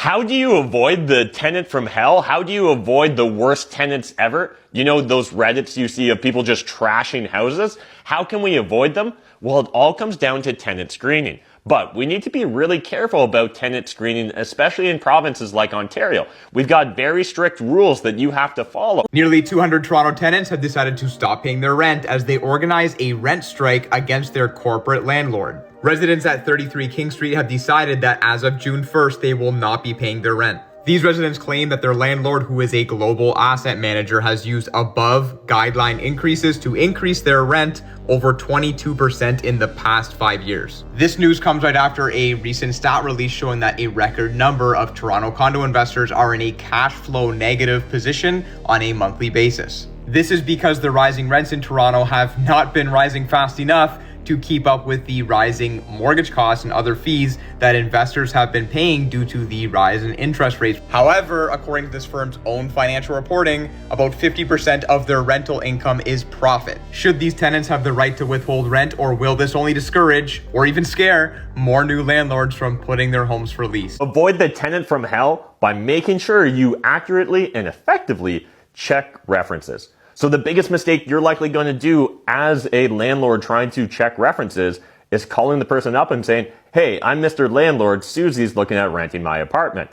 How do you avoid the tenant from hell? How do you avoid the worst tenants ever? You know, those Reddits you see of people just trashing houses? How can we avoid them? Well, it all comes down to tenant screening. But we need to be really careful about tenant screening, especially in provinces like Ontario. We've got very strict rules that you have to follow. Nearly 200 Toronto tenants have decided to stop paying their rent as they organize a rent strike against their corporate landlord. Residents at 33 King Street have decided that as of June 1st, they will not be paying their rent. These residents claim that their landlord, who is a global asset manager, has used above guideline increases to increase their rent over 22% in the past 5 years. This news comes right after a recent stat release showing that a record number of Toronto condo investors are in a cash flow negative position on a monthly basis. This is because the rising rents in Toronto have not been rising fast enough to keep up with the rising mortgage costs and other fees that investors have been paying due to the rise in interest rates. However, according to this firm's own financial reporting, about 50% of their rental income is profit. Should these tenants have the right to withhold rent, or will this only discourage or even scare more new landlords from putting their homes for lease? Avoid the tenant from hell by making sure you accurately and effectively check references. So the biggest mistake you're likely going to do as a landlord trying to check references is calling the person up and saying, "Hey, I'm Mr. Landlord, Susie's looking at renting my apartment."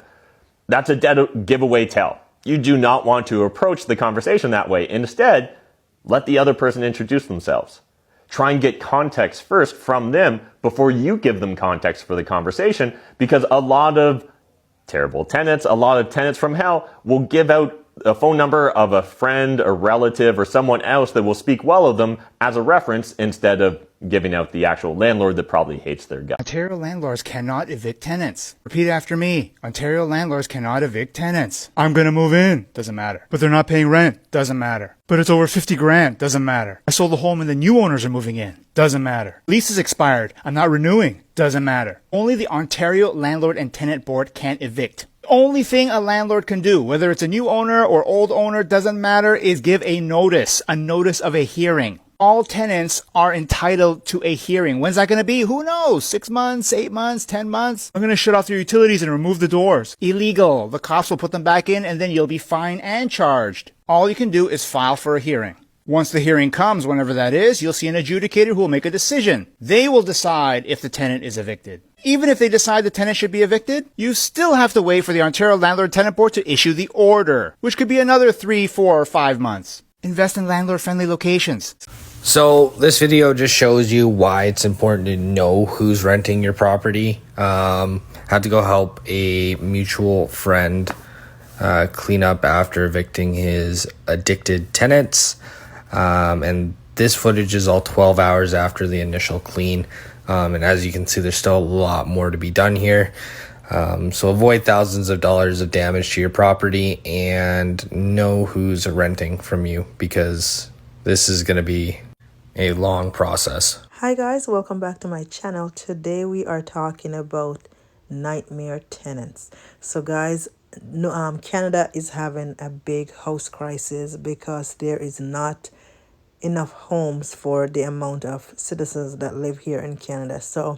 That's a dead giveaway tell. You do not want to approach the conversation that way. Instead, let the other person introduce themselves. Try and get context first from them before you give them context for the conversation, because a lot of terrible tenants, a lot of tenants from hell will give out a phone number of a friend, a relative, or someone else that will speak well of them as a reference instead of giving out the actual landlord that probably hates their guy. Ontario landlords cannot evict tenants. Repeat after me. Ontario landlords cannot evict tenants. I'm gonna move in. Doesn't matter. But they're not paying rent. Doesn't matter. But it's over 50 grand. Doesn't matter. I sold the home and the new owners are moving in. Doesn't matter. Lease is expired. I'm not renewing. Doesn't matter. Only the Ontario Landlord and Tenant Board can evict. The only thing a landlord can do, whether it's a new owner or old owner, doesn't matter, is give a notice of a hearing. All tenants are entitled to a hearing. When's that going to be? Who knows? 6 months, 8 months, 10 months? I'm going to shut off your utilities and remove the doors. Illegal. The cops will put them back in and then you'll be fined and charged. All you can do is file for a hearing. Once the hearing comes, whenever that is, you'll see an adjudicator who will make a decision. They will decide if the tenant is evicted. Even if they decide the tenant should be evicted, you still have to wait for the Ontario Landlord Tenant Board to issue the order, which could be another 3, 4, or 5 months. Invest in landlord-friendly locations. So this video just shows you why it's important to know who's renting your property. Had to go help a mutual friend clean up after evicting his addicted tenants. And this footage is all 12 hours after the initial clean. And as you can see, there's still a lot more to be done here. So avoid thousands of dollars of damage to your property and know who's renting from you, because this is going to be a long process. Hi guys, welcome back to my channel. Today we are talking about nightmare tenants. So guys, Canada is having a big house crisis because there is not enough homes for the amount of citizens that live here in Canada. So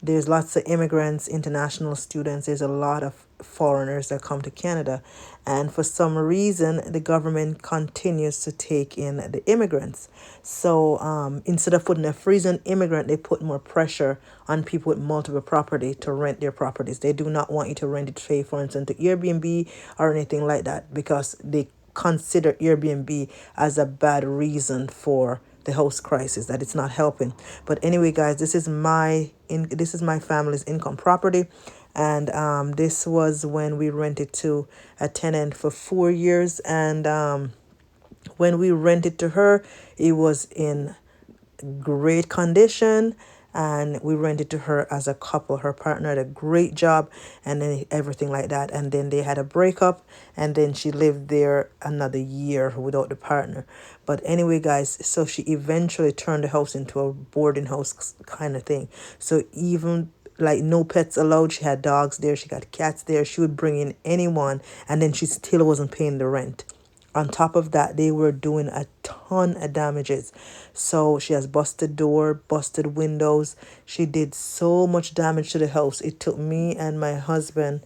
there's lots of immigrants, international students. There's a lot of foreigners that come to Canada. And for some reason, the government continues to take in the immigrants. So instead of putting a freeze on immigrant, they put more pressure on people with multiple property to rent their properties. They do not want you to rent it, say, for instance, to Airbnb or anything like that, because they consider Airbnb as a bad reason for the house crisis, that it's not helping. But anyway, guys, this is my family's income property, and this was when we rented to a tenant for 4 years, and when we rented to her, it was in great condition. And we rented to her as a couple. Her partner had a great job and then everything like that. And then they had a breakup, and then she lived there another year without the partner. But anyway, guys, so she eventually turned the house into a boarding house kind of thing. So even like no pets allowed, she had dogs there, she got cats there. She would bring in anyone, and then she still wasn't paying the rent. On top of that, they were doing a ton of damages. So she has busted door, busted windows. She did so much damage to the house. It took me and my husband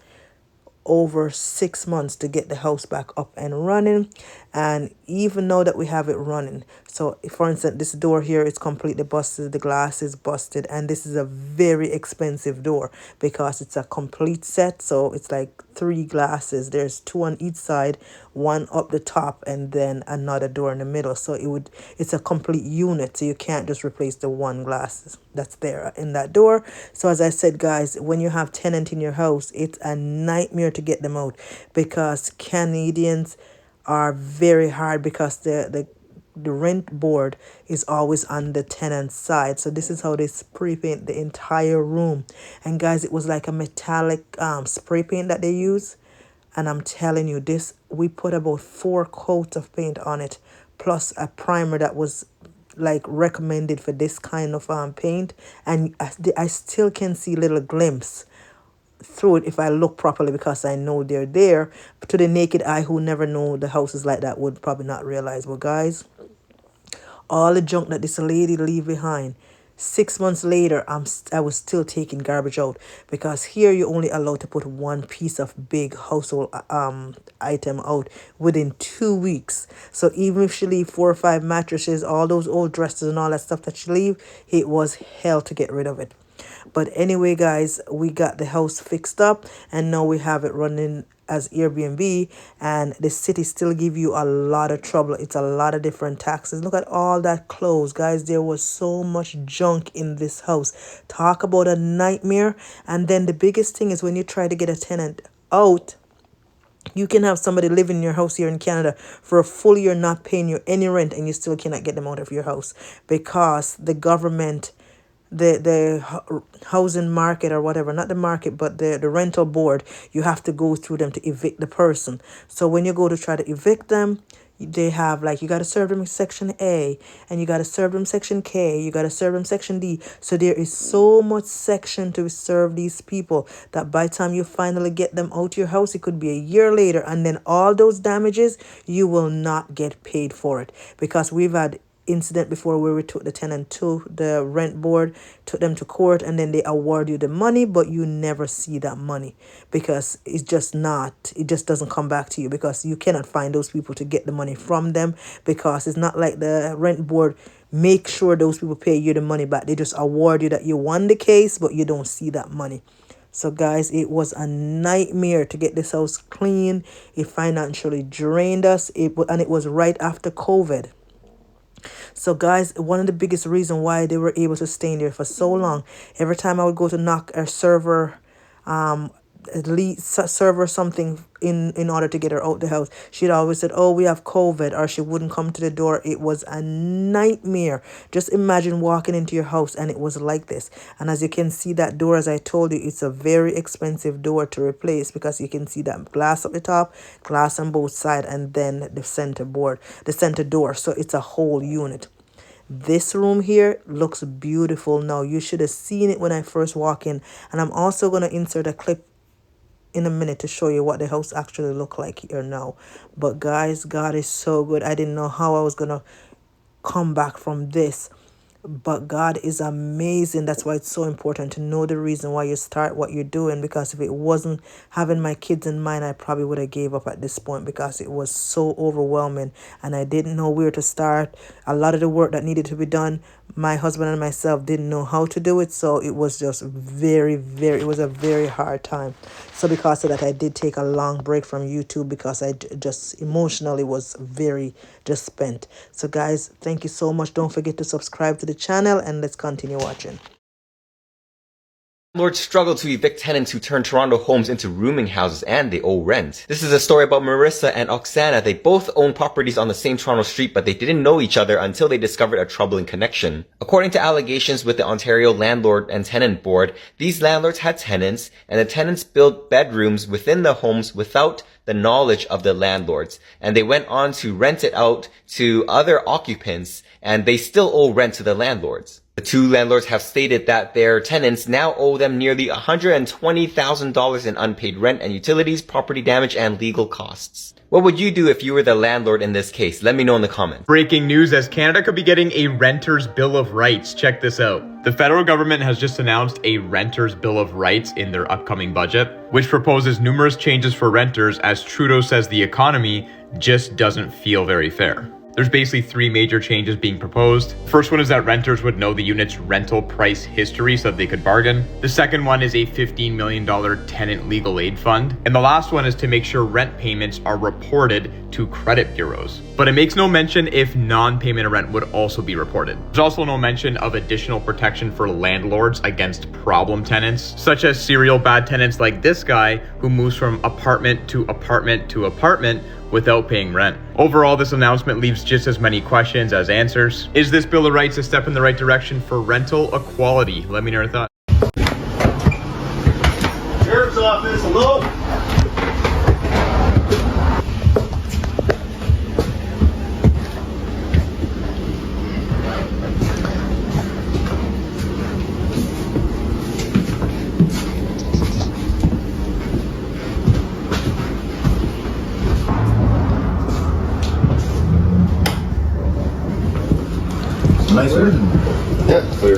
over 6 months to get the house back up and running. And even now that we have it running, so for instance, this door here is completely busted, the glass is busted, and this is a very expensive door because it's a complete set. So it's like 3 glasses, there's 2 on each side, 1 up the top, and then another door in the middle. So it's a complete unit, so you can't just replace the 1 glass that's there in that door. So as I said, guys, when you have tenant in your house, it's a nightmare to get them out because Canadians are very hard because the rent board is always on the tenant's side. So this is how they spray paint the entire room. And guys, it was like a metallic spray paint that they use. And I'm telling you, this, we put about 4 coats of paint on it, plus a primer that was like recommended for this kind of paint. And I still can see little glimpse through it if I look properly because I know they're there. But to the naked eye who never know the house is like that would probably not realize. But guys, all the junk that this lady leave behind, 6 months later, I was still taking garbage out because here you're only allowed to put 1 piece of big household item out within 2 weeks. So even if she leave 4 or 5 mattresses, all those old dresses and all that stuff that she leave, it was hell to get rid of it. But anyway, guys, we got the house fixed up and now we have it running as Airbnb, and the city still give you a lot of trouble. It's a lot of different taxes. Look at all that clothes, guys. There was so much junk in this house. Talk about a nightmare. And then the biggest thing is when you try to get a tenant out, you can have somebody live in your house here in Canada for a full year not paying you any rent and you still cannot get them out of your house because the government, the housing market or whatever, not the market, but the rental board, you have to go through them to evict the person. So when you go to try to evict them, they have like, you got to serve them section A and you got to serve them section K, you got to serve them section D. So there is so much section to serve these people that by the time you finally get them out your house, it could be a year later, and then all those damages, you will not get paid for it because we've had incident before where we took the tenant to the rent board, took them to court, and then they award you the money, but you never see that money because it just doesn't come back to you because you cannot find those people to get the money from them because it's not like the rent board make sure those people pay you the money back. They just award you that you won the case, but you don't see that money. So guys, it was a nightmare to get this house clean. It financially drained us. And it was right after COVID. So guys, one of the biggest reasons why they were able to stay in there for so long, every time I would go to knock a server, lead server something in order to get her out the house, she'd always said, oh, we have COVID, or she wouldn't come to the door. It was a nightmare. Just imagine walking into your house and it was like this. And as you can see, that door, as I told you, it's a very expensive door to replace because you can see that glass up the top, glass on both sides, and then the center door. So it's a whole unit. This room here looks beautiful now. You should have seen it when I first walked in. And I'm also going to insert a clip in a minute to show you what the house actually look like here now. But guys, God is so good. I didn't know how I was going to come back from this. But God is amazing. That's why it's so important to know the reason why you start what you're doing. Because if it wasn't having my kids in mind, I probably would have gave up at this point because it was so overwhelming and I didn't know where to start. A lot of the work that needed to be done, my husband and myself didn't know how to do it. So it was just it was a very hard time. So because of that, I did take a long break from YouTube because I just emotionally was very just spent. So guys, thank you so much. Don't forget to subscribe to the channel and let's continue watching. Landlords struggle to evict tenants who turn Toronto homes into rooming houses and they owe rent. This is a story about Marissa and Oksana. They both own properties on the same Toronto street, but they didn't know each other until they discovered a troubling connection. According to allegations with the Ontario Landlord and Tenant Board, these landlords had tenants, and the tenants built bedrooms within the homes without the knowledge of the landlords, and they went on to rent it out to other occupants, and they still owe rent to the landlords. The two landlords have stated that their tenants now owe them nearly $120,000 in unpaid rent and utilities, property damage, and legal costs. What would you do if you were the landlord in this case? Let me know in the comments. Breaking news as Canada could be getting a Renter's Bill of Rights. Check this out. The federal government has just announced a Renter's Bill of Rights in their upcoming budget, which proposes numerous changes for renters as Trudeau says the economy just doesn't feel very fair. There's basically three major changes being proposed. First one is that renters would know the unit's rental price history so that they could bargain. The second one is a $15 million tenant legal aid fund. And the last one is to make sure rent payments are reported to credit bureaus. But it makes no mention if non-payment of rent would also be reported. There's also no mention of additional protection for landlords against problem tenants, such as serial bad tenants like this guy who moves from apartment to apartment to apartment without paying rent. Overall, this announcement leaves just as many questions as answers. Is this Bill of Rights a step in the right direction for rental equality? Let me know your thoughts. Sheriff's office, hello? Nice one. Yeah, clear.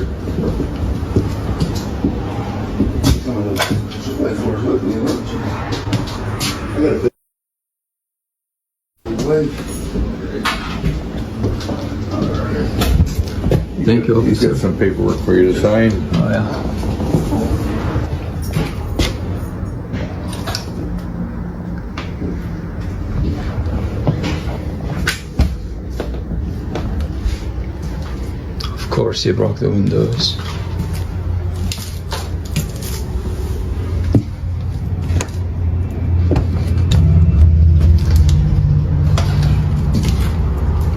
Thank you. He's got some paperwork for you to sign. Oh, yeah. Of course, you broke the windows.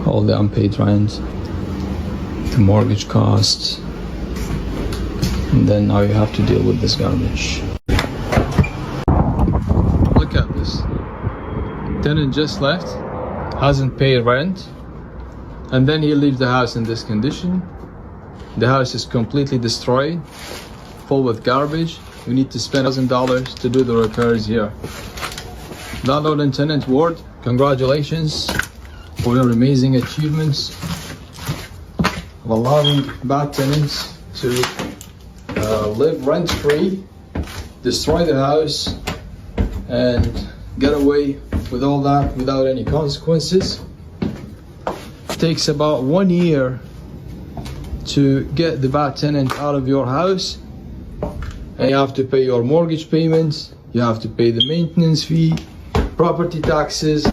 All the unpaid rent, the mortgage costs, and then now you have to deal with this garbage. Look at this. Tenant just left, hasn't paid rent, and then he leaves the house in this condition. The house is completely destroyed, full with garbage. We need to spend $1,000 to do the repairs here. Landlord and tenant ward, congratulations for your amazing achievements of allowing bad tenants to live rent-free, destroy the house, and get away with all that without any consequences. It takes about 1 year to get the bad tenant out of your house, and you have to pay your mortgage payments, you have to pay the maintenance fee, property taxes,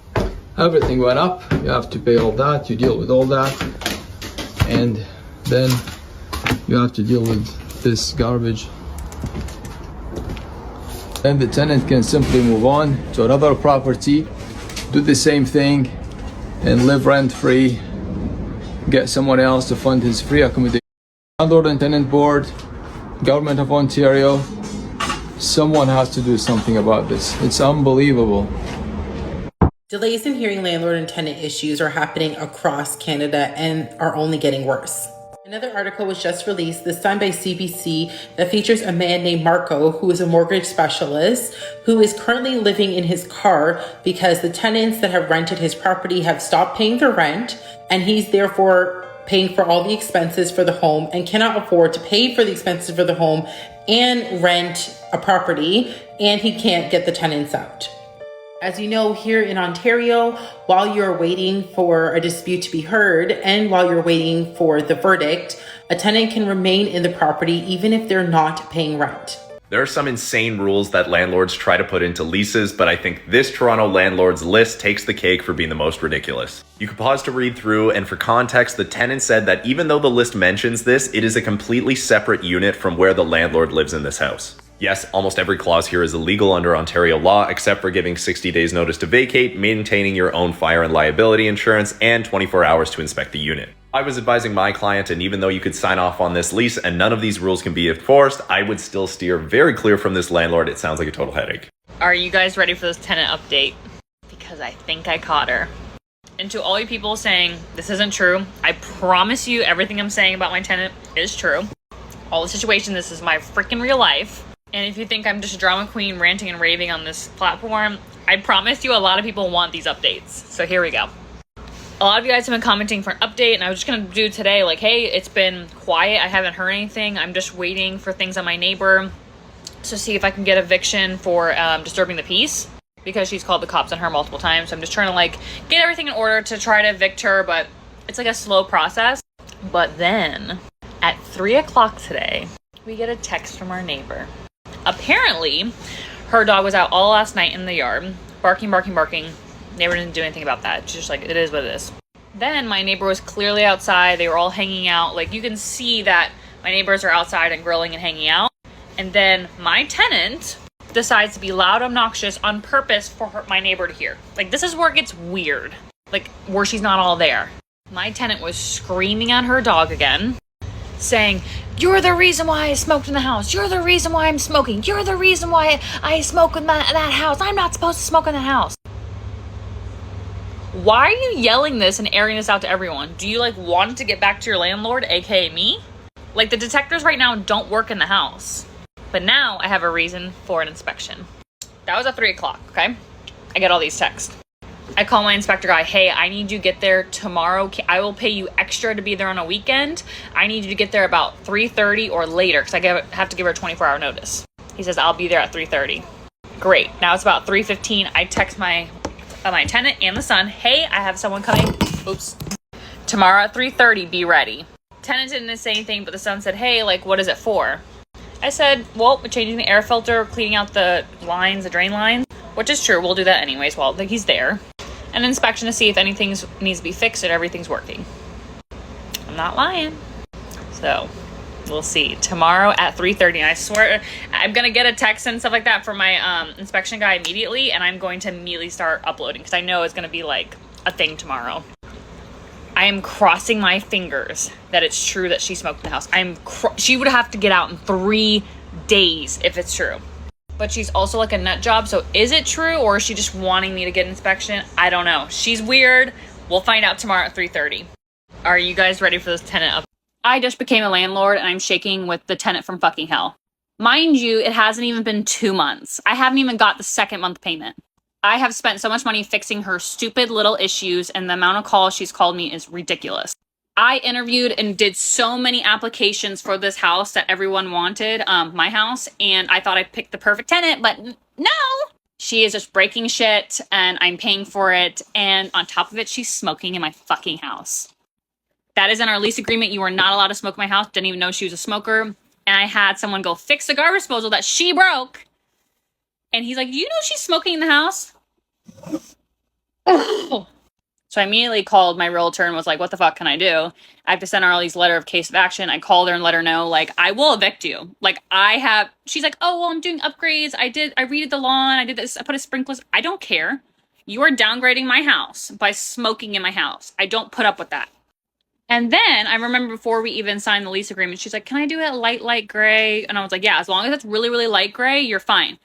everything went up, you have to pay all that, you deal with all that, and then you have to deal with this garbage. Then the tenant can simply move on to another property, do the same thing, and live rent-free, get someone else to fund his free accommodation. Landlord and Tenant Board, Government of Ontario, someone has to do something about this. It's unbelievable. Delays in hearing landlord and tenant issues are happening across Canada and are only getting worse. Another article was just released, this time by CBC, that features a man named Marco, who is a mortgage specialist, who is currently living in his car because the tenants that have rented his property have stopped paying their rent, and he's therefore paying for all the expenses for the home and cannot afford to pay for the expenses for the home and rent a property, and he can't get the tenants out. As you know, here in Ontario, while you're waiting for a dispute to be heard and while you're waiting for the verdict, a tenant can remain in the property even if they're not paying rent. There are some insane rules that landlords try to put into leases, but I think this Toronto landlord's list takes the cake for being the most ridiculous. You can pause to read through, and for context, the tenant said that even though the list mentions this, it is a completely separate unit from where the landlord lives in this house. Yes, almost every clause here is illegal under Ontario law, except for giving 60 days notice to vacate, maintaining your own fire and liability insurance, and 24 hours to inspect the unit. I was advising my client, and even though you could sign off on this lease and none of these rules can be enforced, I would still steer very clear from this landlord. It sounds like a total headache. Are you guys ready for this tenant update? Because I think I caught her. And to all you people saying this isn't true, I promise you everything I'm saying about my tenant is true. All the situation, this is my freaking real life. And if you think I'm just a drama queen ranting and raving on this platform, I promise you a lot of people want these updates. So here we go. A lot of you guys have been commenting for an update, and I was just gonna do today, like, hey, it's been quiet, I haven't heard anything, I'm just waiting for things on my neighbor to see if I can get eviction for disturbing the peace, because she's called the cops on her multiple times. So I'm just trying to like get everything in order to try to evict her, but it's like a slow process. But then at 3 o'clock today, we get a text from our neighbor. Apparently, her dog was out all last night in the yard, barking, barking, barking. Neighbor didn't do anything about that. It's just like, it is what it is. Then my neighbor was clearly outside. They were all hanging out. Like, you can see that my neighbors are outside and grilling and hanging out. And then my tenant decides to be loud, obnoxious on purpose for my neighbor to hear. Like, this is where it gets weird. Like, where she's not all there. My tenant was screaming at her dog again, saying, "You're the reason why I smoked in the house. You're the reason why I'm smoking. You're the reason why I smoke in that house. I'm not supposed to smoke in the house." Why are you yelling this and airing this out to everyone? Do you like want to get back to your landlord, aka me? Like, the detectors right now don't work in the house. But now I have a reason for an inspection. That was at 3 o'clock, okay? I get all these texts. I call my inspector guy, hey, I need you to get there tomorrow. I will pay you extra to be there on a weekend. I need you to get there about 3:30 or later, because I have to give her a 24-hour notice. He says, I'll be there at 3:30. Great. Now it's about 3:15. I text my tenant and the son, hey, I have someone coming. Oops. Tomorrow at 3:30, be ready. Tenant didn't say anything, but the son said, hey, like, what is it for? I said, well, we're changing the air filter, cleaning out the lines, the drain lines, which is true. We'll do that anyways while he's there. An inspection to see if anything needs to be fixed and everything's working. I'm not lying. So we'll see. Tomorrow at 3:30, and I swear I'm going to get a text and stuff like that from my inspection guy immediately, and I'm going to immediately start uploading because I know it's going to be like a thing tomorrow. I am crossing my fingers that it's true that she smoked in the house. She would have to get out in 3 days if it's true. But she's also like a nut job, so is it true, or is she just wanting me to get an inspection? I don't know. She's weird. We'll find out tomorrow at 3:30. Are you guys ready for this tenant up? I just became a landlord, and I'm shaking with the tenant from fucking hell. Mind you, it hasn't even been 2 months. I haven't even got the second month payment. I have spent so much money fixing her stupid little issues, and the amount of calls she's called me is ridiculous. I interviewed and did so many applications for this house that everyone wanted, my house, and I thought I picked the perfect tenant, but no! She is just breaking shit, and I'm paying for it, and on top of it, she's smoking in my fucking house. That is in our lease agreement. You are not allowed to smoke in my house. Didn't even know she was a smoker. And I had someone go fix the garbage disposal that she broke. And he's like, you know she's smoking in the house? So I immediately called my realtor and was like, what the fuck can I do? I have to send her all these letter of case of action. I called her and let her know, like, I will evict you. Like, she's like, oh, well, I'm doing upgrades. I redid the lawn. I did this. I put a sprinklers. I don't care. You are downgrading my house by smoking in my house. I don't put up with that. And then I remember before we even signed the lease agreement, she's like, can I do it light gray? And I was like, yeah, as long as it's really, really light gray, you're fine.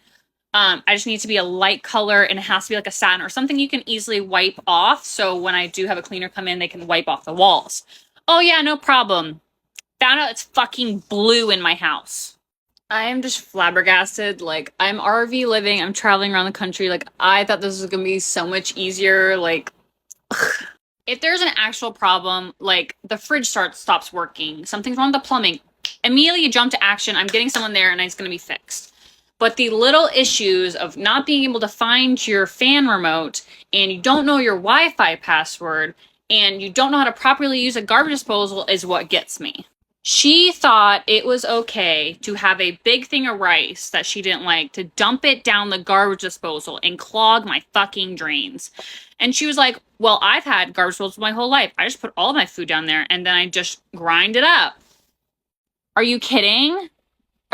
I just need to be a light color, and it has to be like a satin or something you can easily wipe off. So when I do have a cleaner come in, they can wipe off the walls. Oh yeah, no problem. Found out it's fucking blue in my house. I am just flabbergasted. Like, I'm RV living. I'm traveling around the country. Like, I thought this was going to be so much easier. Like, if there's an actual problem, like the fridge stops working, something's wrong with the plumbing, immediately you jump to action. I'm getting someone there and it's going to be fixed. But the little issues of not being able to find your fan remote, and you don't know your Wi-Fi password, and you don't know how to properly use a garbage disposal is what gets me. She thought it was okay to have a big thing of rice that she didn't like, to dump it down the garbage disposal and clog my fucking drains. And she was like, well, I've had garbage disposals my whole life. I just put all my food down there and then I just grind it up. Are you kidding?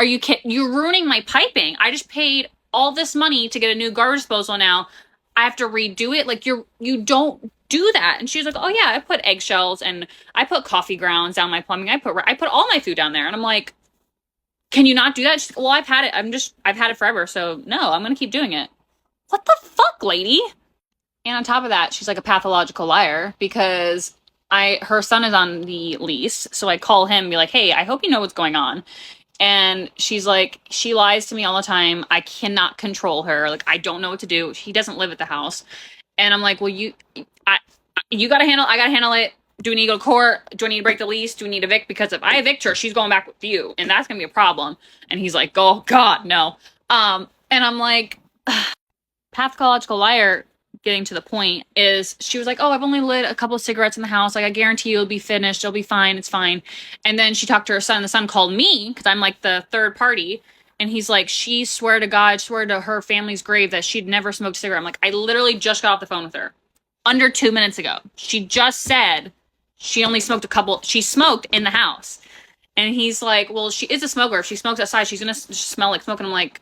You're ruining my piping. I just paid all this money to get a new garbage disposal now. I have to redo it. Like, you don't do that. And she was like, oh yeah, I put eggshells and I put coffee grounds down my plumbing. I put all my food down there. And I'm like, can you not do that? She's like, well, I've had it. I've had it forever. So no, I'm going to keep doing it. What the fuck, lady? And on top of that, she's like a pathological liar because her son is on the lease. So I call him and be like, hey, I hope you know what's going on. And she's like, she lies to me all the time. I cannot control her. Like, I don't know what to do. He doesn't live at the house. And I'm like, well, you gotta I gotta handle it. Do we need to go to court? Do I need to break the lease? Do we need to evict? Because if I evict her, she's going back with you. And that's gonna be a problem. And he's like, oh God, no. And I'm like, pathological liar, getting to the point, is she was like, oh, I've only lit a couple of cigarettes in the house. Like, I guarantee you it'll be finished. It'll be fine. It's fine. And then she talked to her son. The son called me because I'm like the third party. And he's like, she swear to God, swear to her family's grave that she'd never smoked a cigarette. I'm like, I literally just got off the phone with her under 2 minutes ago. She just said she only smoked she smoked in the house. And he's like, well, she is a smoker. If she smokes outside, she's going to smell like smoke. And I'm like,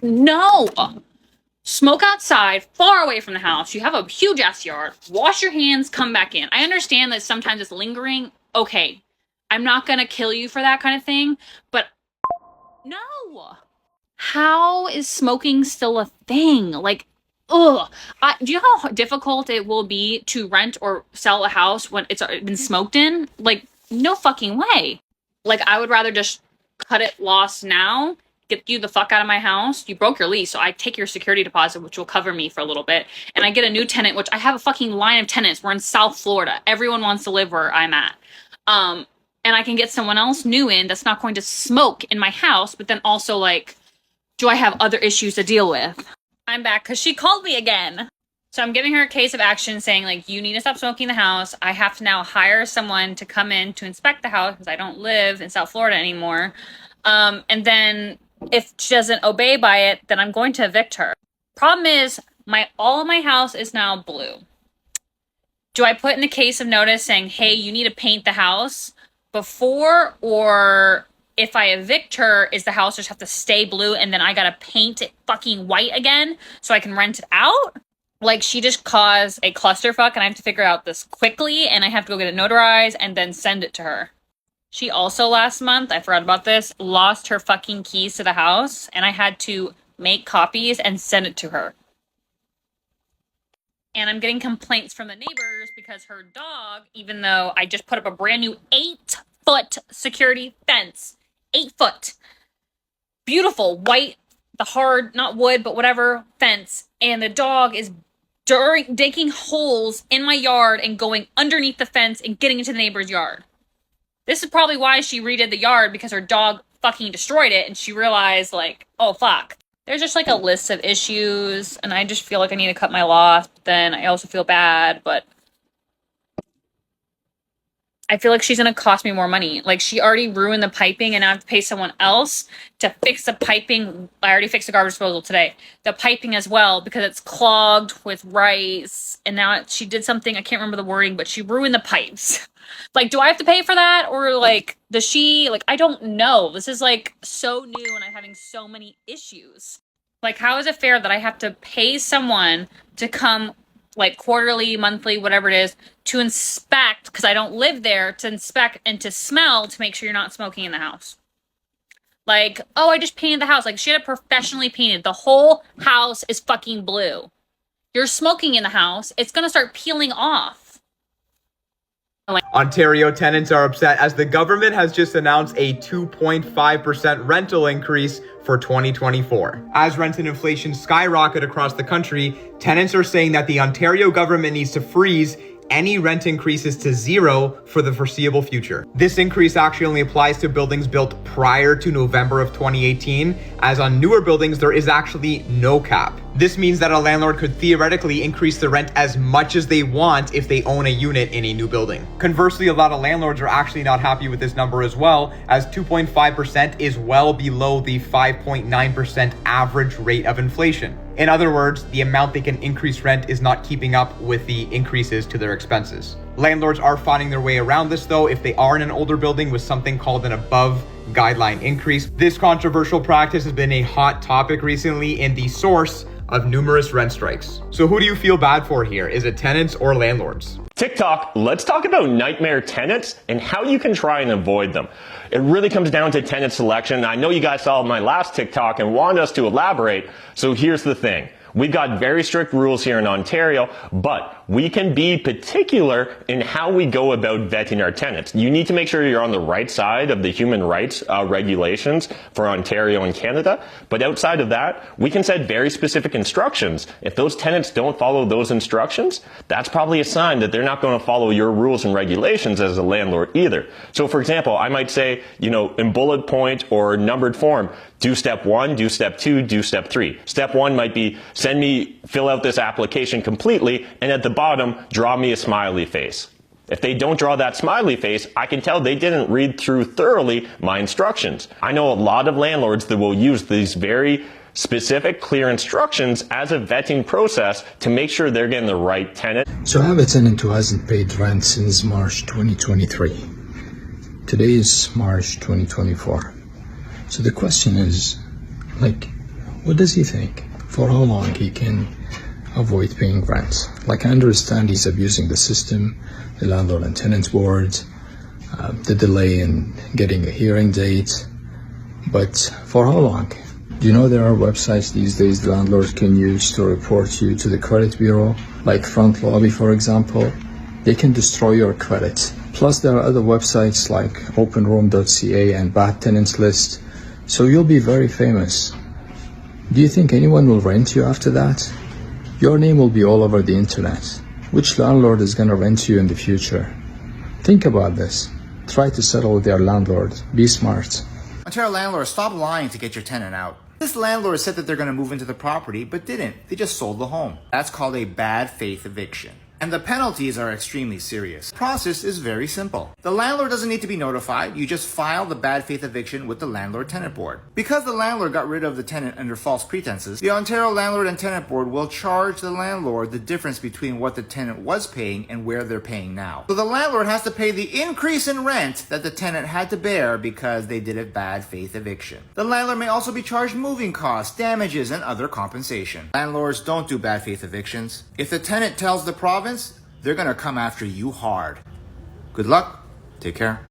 no. Smoke outside, far away from the house. You have a huge ass yard. Wash your hands, come back in. I understand that sometimes it's lingering. Okay. I'm not going to kill you for that kind of thing. But no. How is smoking still a thing? Like, ugh. Do you know how difficult it will be to rent or sell a house when it's been smoked in? Like, no fucking way. Like, I would rather just cut it lost now, get you the fuck out of my house. You broke your lease, so I take your security deposit, which will cover me for a little bit, and I get a new tenant, which I have a fucking line of tenants. We're in South Florida. Everyone wants to live where I'm at. And I can get someone else new in that's not going to smoke in my house, but then also, like, do I have other issues to deal with? I'm back because she called me again. So I'm giving her a case of action saying, like, you need to stop smoking in the house. I have to now hire someone to come in to inspect the house because I don't live in South Florida anymore. And then if she doesn't obey by it, then I'm going to evict her. Problem is, all of my house is now blue. Do I put in the case of notice saying, hey, you need to paint the house before, or if I evict her, is the house just have to stay blue and then I gotta paint it fucking white again so I can rent it out? Like, she just caused a clusterfuck and I have to figure out this quickly and I have to go get it notarized and then send it to her. She also last month, I forgot about this, lost her fucking keys to the house and I had to make copies and send it to her. And I'm getting complaints from the neighbors because her dog, even though I just put up a brand new 8-foot security fence, 8 foot, beautiful white, the hard, not wood, but whatever fence. And the dog is digging holes in my yard and going underneath the fence and getting into the neighbor's yard. This is probably why she redid the yard, because her dog fucking destroyed it. And she realized, like, oh, fuck. There's just like a list of issues, and I just feel like I need to cut my loss. But then I also feel bad, but I feel like she's going to cost me more money. Like, she already ruined the piping, and I have to pay someone else to fix the piping. I already fixed the garbage disposal today. The piping as well, because it's clogged with rice. And now she did something, I can't remember the wording, but she ruined the pipes. Like, do I have to pay for that? Or, like, does she? Like, I don't know. This is, like, so new, and I'm having so many issues. Like, how is it fair that I have to pay someone to come, like, quarterly, monthly, whatever it is, to inspect, because I don't live there, to inspect and to smell to make sure you're not smoking in the house? Like, oh, I just painted the house. Like, she had it professionally painted. The whole house is fucking blue. You're smoking in the house. It's going to start peeling off. Ontario tenants are upset as the government has just announced a 2.5% rental increase for 2024. As rent and inflation skyrocket across the country, tenants are saying that the Ontario government needs to freeze any rent increases to zero for the foreseeable future. This increase actually only applies to buildings built prior to November of 2018, as on newer buildings there is actually no cap. This means that a landlord could theoretically increase the rent as much as they want if they own a unit in a new building. Conversely, a lot of landlords are actually not happy with this number as well, as 2.5% is well below the 5.9% average rate of inflation. In other words, the amount they can increase rent is not keeping up with the increases to their expenses. Landlords are finding their way around this though if they are in an older building with something called an above guideline increase. This controversial practice has been a hot topic recently and the source of numerous rent strikes. So who do you feel bad for here? Is it tenants or landlords? TikTok, let's talk about nightmare tenants and how you can try and avoid them. It really comes down to tenant selection. I know you guys saw my last TikTok and wanted us to elaborate. So here's the thing. We've got very strict rules here in Ontario, but we can be particular in how we go about vetting our tenants. You need to make sure you're on the right side of the human rights regulations for Ontario and Canada, but outside of that, we can set very specific instructions. If those tenants don't follow those instructions, that's probably a sign that they're not going to follow your rules and regulations as a landlord either. So for example, I might say, in bullet point or numbered form, do step 1, do step 2, do step 3. Step 1 might be fill out this application completely, and at the bottom, draw me a smiley face. If they don't draw that smiley face, I can tell they didn't read through thoroughly my instructions. I know a lot of landlords that will use these very specific, clear instructions as a vetting process to make sure they're getting the right tenant. So I have a tenant who hasn't paid rent since March 2023. Today is March 2024. So the question is, what does he think? For how long he can avoid paying rent? I understand he's abusing the system, the landlord and tenant board, the delay in getting a hearing date, but for how long? Do you know there are websites these days the landlord can use to report you to the credit bureau, like Front Lobby, for example? They can destroy your credit. Plus there are other websites like openroom.ca and Bad Tenants List, so you'll be very famous. Do you think anyone will rent you after that? Your name will be all over the internet. Which landlord is gonna rent you in the future? Think about this. Try to settle with your landlord. Be smart. Ontario landlords, stop lying to get your tenant out. This landlord said that they're going to move into the property, but didn't. They just sold the home. That's called a bad faith eviction. And the penalties are extremely serious. The process is very simple. The landlord doesn't need to be notified. You just file the bad faith eviction with the landlord-tenant board. Because the landlord got rid of the tenant under false pretenses, the Ontario Landlord and Tenant Board will charge the landlord the difference between what the tenant was paying and where they're paying now. So the landlord has to pay the increase in rent that the tenant had to bear because they did a bad faith eviction. The landlord may also be charged moving costs, damages, and other compensation. Landlords don't do bad faith evictions. If the tenant tells the province, they're gonna come after you hard. Good luck. Take care.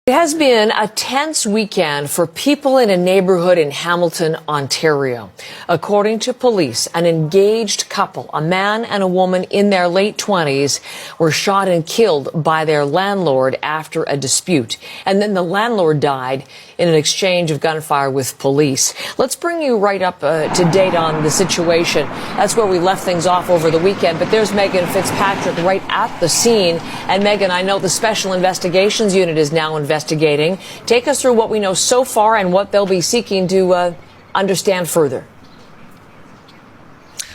It has been a tense weekend for people in a neighborhood in Hamilton, Ontario. According to police, an engaged couple, a man and a woman in their late 20s, were shot and killed by their landlord after a dispute. And then the landlord died in an exchange of gunfire with police. Let's bring you right up to date on the situation. That's where we left things off over the weekend. But there's Megan Fitzpatrick right at the scene. And Megan, I know the Special Investigations Unit is now investigating. Take us through what we know so far and what they'll be seeking to understand further.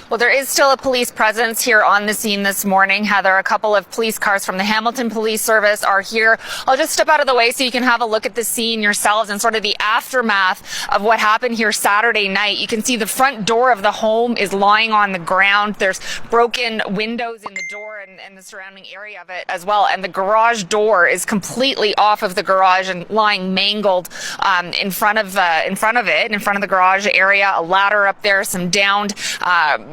Well, there is still a police presence here on the scene this morning. Heather, a couple of police cars from the Hamilton Police Service are here. I'll just step out of the way so you can have a look at the scene yourselves and sort of the aftermath of what happened here Saturday night. You can see the front door of the home is lying on the ground. There's broken windows in the door and the surrounding area of it as well. And the garage door is completely off of the garage and lying mangled in front of the garage area. A ladder up there, some downed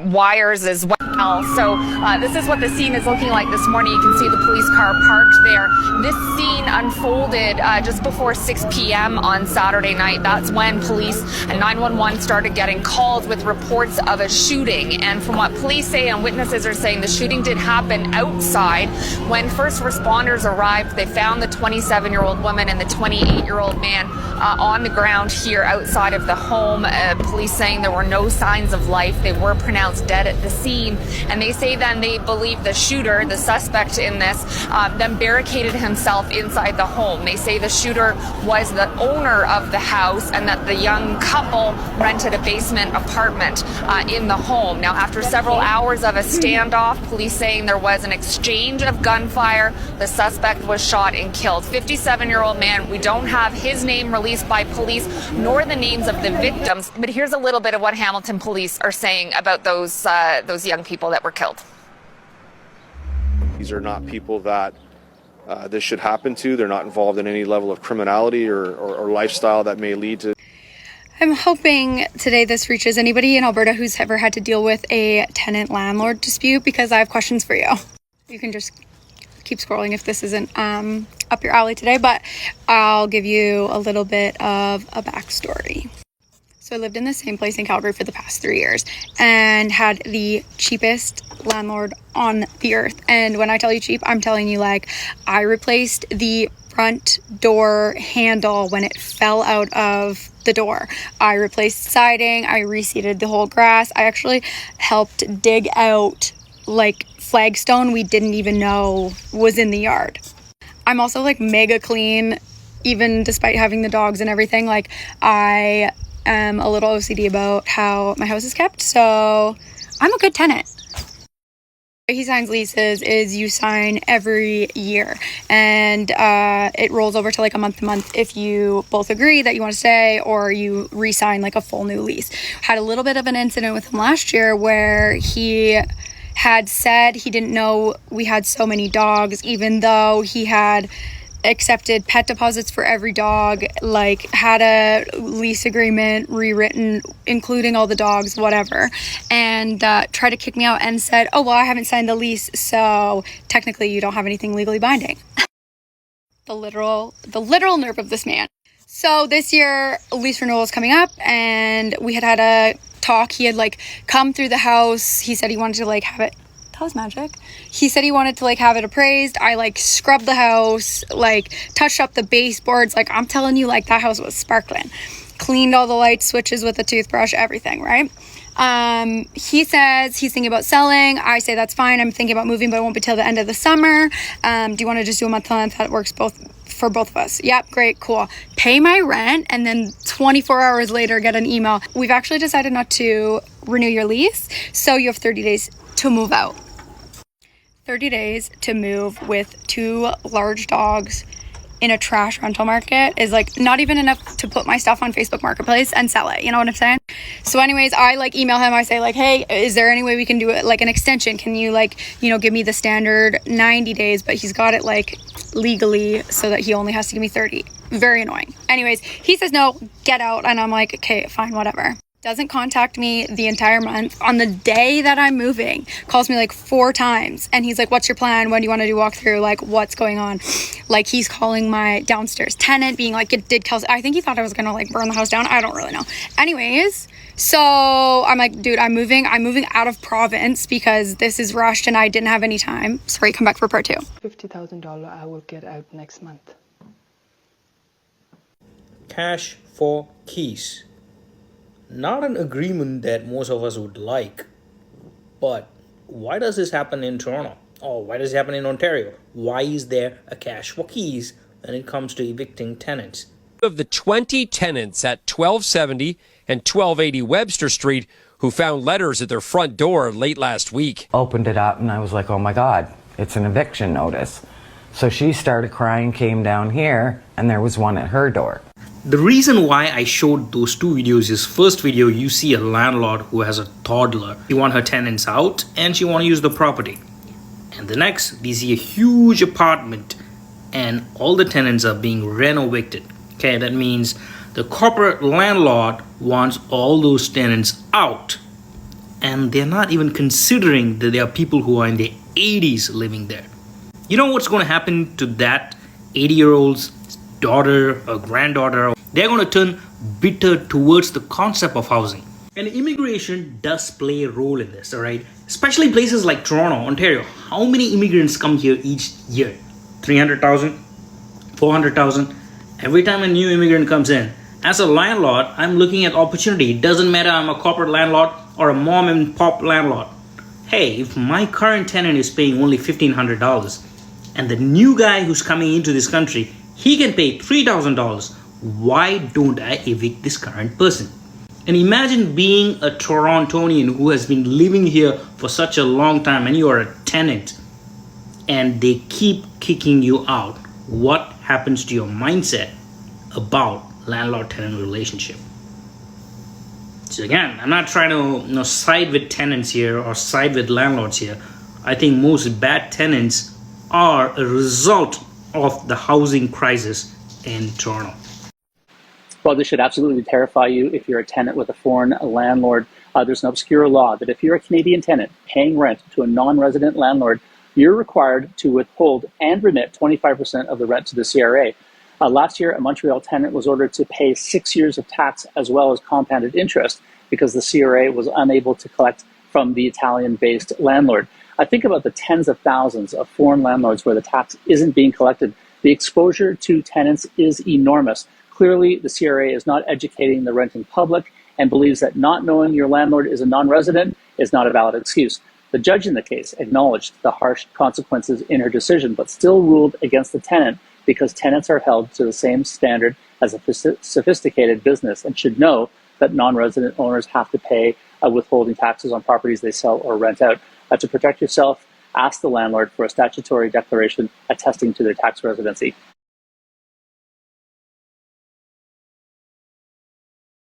wires as well. So this is what the scene is looking like this morning. You can see the police car parked there. This scene unfolded just before 6 p.m. on Saturday night. That's when police and 911 started getting calls with reports of a shooting. And from what police say and witnesses are saying, the shooting did happen outside. When first responders arrived, they found the 27-year-old woman and the 28-year-old man on the ground here outside of the home. Police saying there were no signs of life. They were pronounced dead at the scene. And they say then they believe the shooter, the suspect in this, then barricaded himself inside the home. They say the shooter was the owner of the house and that the young couple rented a basement apartment in the home. Now, after several hours of a standoff, police saying there was an exchange of gunfire. The suspect was shot and killed. 57-year-old man. We don't have his name released by police nor the names of the victims. But here's a little bit of what Hamilton police are saying about those young people that were killed. These are not people that this should happen to. They're not involved in any level of criminality or lifestyle that may lead to. I'm hoping today this reaches anybody in Alberta who's ever had to deal with a tenant-landlord dispute, because I have questions for you. You can just keep scrolling if this isn't up your alley today, but I'll give you a little bit of a backstory. So I lived in the same place in Calgary for the past 3 years and had the cheapest landlord on the earth. And when I tell you cheap, I'm telling you, like, I replaced the front door handle when it fell out of the door. I replaced siding. I reseeded the whole grass. I actually helped dig out like flagstone we didn't even know was in the yard. I'm also like mega clean, even despite having the dogs and everything. Like, I am a little OCD about how my house is kept, so I'm a good tenant. He signs leases is you sign every year, and it rolls over to like a month to month if you both agree that you want to stay or you re-sign like a full new lease. Had a little bit of an incident with him last year where he had said he didn't know we had so many dogs, even though he had accepted pet deposits for every dog, like had a lease agreement rewritten including all the dogs, whatever, and tried to kick me out and said, oh, well, I haven't signed the lease, so technically you don't have anything legally binding. the literal nerve of this man. So this year lease renewal is coming up, and we had a talk. He had like come through the house. He said he wanted to like have it, that was magic. He said he wanted to like have it appraised. I like scrubbed the house, like touched up the baseboards. Like, I'm telling you, like, that house was sparkling. Cleaned all the light switches with a toothbrush, everything, right? He says he's thinking about selling. I say that's fine. I'm thinking about moving, but it won't be till the end of the summer. Do you want to just do a month to month? That works for both of us. Yep, great, cool. Pay my rent, and then 24 hours later get an email. We've actually decided not to renew your lease, so you have 30 days to move out. 30 days to move with 2 large dogs in a trash rental market is like not even enough to put my stuff on Facebook Marketplace and sell it. You know what I'm saying? So anyways, I like email him. I say like, hey, is there any way we can do it like an extension? Can you like, you know, give me the standard 90 days, but he's got it like legally so that he only has to give me 30. Very annoying. Anyways, he says no, get out. And I'm like, okay, fine, whatever. Doesn't contact me the entire month. On the day that I'm moving, calls me like 4 times, and he's like, what's your plan? When do you want to do walkthrough? Like, what's going on? Like, he's calling my downstairs tenant, being like, did Kelsey, I think he thought I was gonna like burn the house down. I don't really know. Anyways, so I'm like, dude, I'm moving out of province because this is rushed and I didn't have any time. Sorry, come back for part 2. $50,000 I will get out next month. Cash for keys. Not an agreement that most of us would like, but why does this happen in Toronto? Or why does it happen in Ontario? Why is there a cash for keys when it comes to evicting tenants? Of the 20 tenants at 1270 and 1280 Webster Street who found letters at their front door late last week. Opened it up and I was like, oh my God, it's an eviction notice. So she started crying, came down here, and there was one at her door. The reason why I showed those 2 videos is, first video you see a landlord who has a toddler. She wants her tenants out and she wants to use the property. And the next, we see a huge apartment and all the tenants are being reno-evicted. Okay, that means the corporate landlord wants all those tenants out. And they're not even considering that there are people who are in their 80s living there. You know what's going to happen to that 80-year-old's daughter or granddaughter? They're going to turn bitter towards the concept of housing. And immigration does play a role in this, all right? Especially places like Toronto, Ontario. How many immigrants come here each year? 300,000? 400,000? Every time a new immigrant comes in, as a landlord, I'm looking at opportunity. It doesn't matter I'm a corporate landlord or a mom and pop landlord. Hey, if my current tenant is paying only $1,500 and the new guy who's coming into this country, he can pay $3,000, why don't I evict this current person? And imagine being a Torontonian who has been living here for such a long time and you are a tenant and they keep kicking you out. What happens to your mindset about landlord-tenant relationship? So again, I'm not trying to side with tenants here or side with landlords here. I think most bad tenants are a result of the housing crisis in Toronto. Well, this should absolutely terrify you if you're a tenant with a foreign landlord. There's an obscure law that if you're a Canadian tenant paying rent to a non-resident landlord, you're required to withhold and remit 25% of the rent to the CRA. Last year, a Montreal tenant was ordered to pay 6 years of tax as well as compounded interest because the CRA was unable to collect from the Italian-based landlord. I think about the tens of thousands of foreign landlords where the tax isn't being collected. The exposure to tenants is enormous. Clearly, the CRA is not educating the renting public and believes that not knowing your landlord is a non-resident is not a valid excuse. The judge in the case acknowledged the harsh consequences in her decision, but still ruled against the tenant because tenants are held to the same standard as a sophisticated business and should know that non-resident owners have to pay withholding taxes on properties they sell or rent out. To protect yourself, ask the landlord for a statutory declaration attesting to their tax residency.